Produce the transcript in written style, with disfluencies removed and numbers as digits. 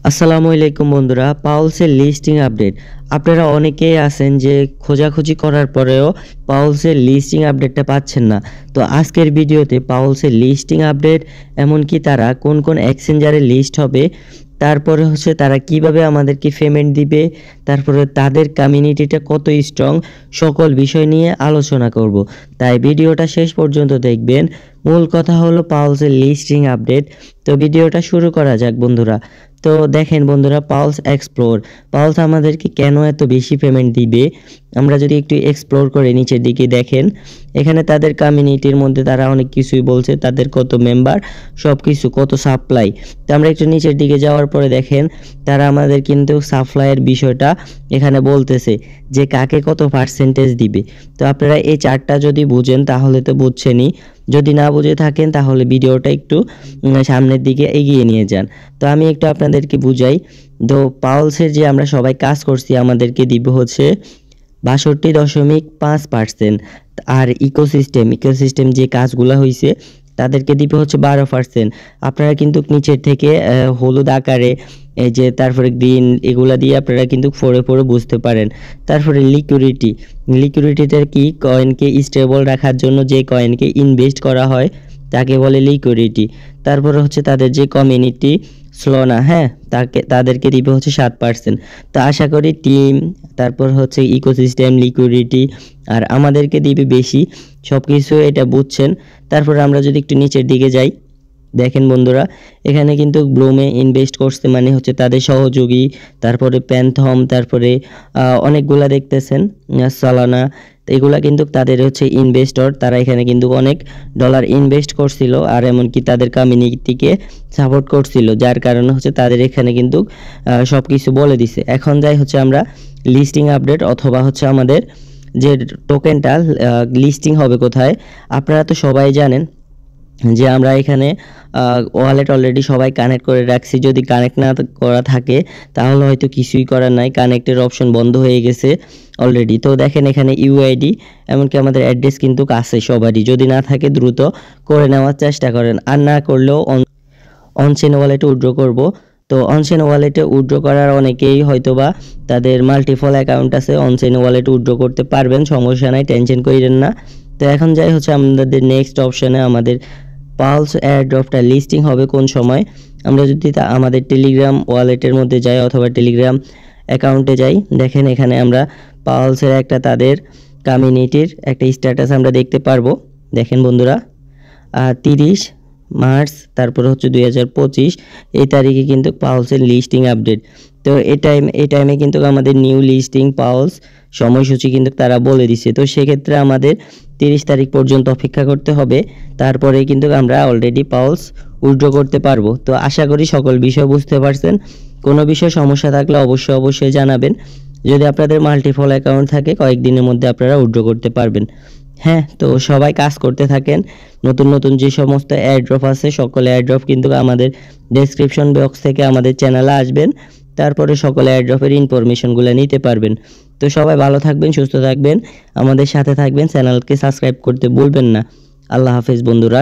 আসসালামু আলাইকুম বন্ধুরা, পাউলসের লিস্টিং আপডেট। আপনারা অনেকেই আছেন যে খোঁজাখুঁজি করার পরেও পাউলসের লিস্টিং আপডেটটা পাচ্ছেন না। তো আজকের ভিডিওতে পাউলসের লিস্টিং আপডেট, এমনকি তারা কোন কোন এক্সচেঞ্জারে লিস্ট হবে, তারপরে তারা কিভাবে আমাদেরকে পেমেন্ট দিবে, তারপরে তাদের কমিউনিটিটা কত স্ট্রং, সকল বিষয় নিয়ে আলোচনা করব। তাই ভিডিওটা শেষ পর্যন্ত দেখবেন। মূল কথা হলো পাউলসের লিস্টিং আপডেট। তো ভিডিওটা শুরু করা যাক বন্ধুরা। তো দেখেন বন্ধুরা, পাউলস এক্সপ্লোর, পাউলস আমাদেরকে কেন এত বেশি পেমেন্ট দিবে আমরা যদি একটু এক্সপ্লোর করে নিচের দিকে দেখেন, এখানে তাদের কমিউনিটির মধ্যে তারা অনেক কিছুই বলছে, তাদের কত মেম্বার, সব কিছু, কত সাপ্লাই। তো আমরা একটু নিচের দিকে যাওয়ার পরে দেখেন তারা আমাদের কিন্তু সাপ্লাইয়ের বিষয়টা এখানে বলতেছে যে কাকে কত পার্সেন্টেজ দিবে। তো আপনারা এই চার্টটা যদি বুঝেন তাহলে তো বুঝছেনই, যদি না বুঝে থাকেন তাহলে ভিডিওটা একটু সামনের দিকে এগিয়ে নিয়ে যান। তো আমি একটু আপনাদেরকে বুঝাই। তো পাউলসের যে আমরা সবাই কাজ করছি আমাদেরকে দিব 62.5%, আর ইকোসিস্টেম যে কাজগুলো হয়েছে তাদেরকে দিবে 12%। আপনারা কিন্তু নিচের থেকে হলুদ আকারে, এই যে তারপরে গ্রিন, এগুলা দিয়ে আপনারা কিন্তু পড়ে বুঝতে পারেন। তারপরে লিকুইডিটিতে কি, কয়েনকে স্টেবল রাখার জন্য যে কয়েনকে ইনভেস্ট করা হয় তাকে বলে লিকুইডিটি। তারপরে তাদের যে কমিউনিটি স্লোনা, তাদেরকে দিবে 7%। তো আশা করি টিম, তারপর ইকোসিস্টেম, লিকুইডিটি আর আমাদেরকে দিবে বেশি, সব কিছু এটা বুঝছেন। তারপরে আমরা যদি একটু নিচের দিকে যাই, দেখেন বন্ধুরা এখানে কিন্তু ব্লুমে ইনভেস্ট করছে, মানে তাদের সহযোগী, তারপরে প্যান্থম, তারপরে অনেকগুলা দেখতেছেন সালানা, এগুলা কিন্তু তাদের ইনভেস্টর, তারা এখানে কিন্তু অনেক ডলার ইনভেস্ট করছিল আর এমনকি তাদের কমিউনিটিকে সাপোর্ট করছিল, যার কারণে তাদের এখানে কিন্তু সব কিছু বলে দিছে। এখন যাই আমরা লিস্টিং আপডেট, অথবা আমাদের যে টোকেনটা লিস্টিং হবে কোথায়। আপনারা তো সবাই জানেন যে আমরা এখানে ওয়ালেট অলরেডি সবাই কানেক্ট করে রাখছি। যদি কানেক্ট না করা থাকে তাহলে হয়তো কিছুই করার নাই, কানেক্টের অপশন বন্ধ হয়ে গেছে অলরেডি। তো দেখেন এখানে ইউআইডি, এমনকি আমাদের অ্যাড্রেস কিন্তু আছে সবারই, যদি না থাকে দ্রুত করে নেওয়ার চেষ্টা করেন, আর না করলেও অনচেন ওয়ালেটে উইথড্র করব। তো অনচেন ওয়ালেটে উইথড্র করার অনেকেই হয়তোবা তাদের মাল্টিপল অ্যাকাউন্ট আছে, অনচেন ওয়ালেটে উইথড্র করতে পারবেন, সমস্যা নাই, টেনশন করেন না। তো এখন যাই আমাদের নেক্সট অপশানে, আমাদের পালস এয়ারড্রপটা লিস্টিং হবে কোন সময়। আমরা যদি আমাদের টেলিগ্রাম ওয়ালেটের মধ্যে যাই অথবা টেলিগ্রাম অ্যাকাউন্টে যাই, দেখেন এখানে আমরা পালসের তাদের কমিউনিটির একটা স্ট্যাটাস আমরা দেখতে পারবো। দেখেন বন্ধুরা, 30 মার্চ, তারপর 2025 এই তারিখে কিন্তু পাউলসের লিস্টিং আপডেট। তো এই টাইমে কিন্তু আমাদের নিউ লিস্টিং পাউলস সময়সূচি কিন্তু তারা বলে দিছে। তো সেক্ষেত্রে আমাদের 30 তারিখ পর্যন্ত অপেক্ষা করতে হবে, তারপরে কিন্তু আমরা অলরেডি পাউলস উইথড্র করতে পারবো। তো আশা করি সকল বিষয় বুঝতে পারছেন। কোনো বিষয়ে সমস্যা থাকলে অবশ্যই জানাবেন। যদি আপনাদের মাল্টিপল অ্যাকাউন্ট থাকে কয়েকদিনের মধ্যে আপনারা উইথড্র করতে পারবেন। তো সবাই কাজ করতে থাকেন। নতুন যে সমস্ত এয়ারড্রপ আছে সকল এয়ারড্রপ কিন্তু আমাদের ডেসক্রিপশন বক্স থেকে আমাদের চ্যানেলে আসবেন, তারপরে সকল এয়ারড্রপের ইনফরমেশনগুলো নিতে পারবেন। তো সবাই ভালো থাকবেন, সুস্থ থাকবেন, আমাদের সাথে থাকবেন, চ্যানেলকে সাবস্ক্রাইব করতে ভুলবেন না। আল্লাহ হাফেজ বন্ধুরা।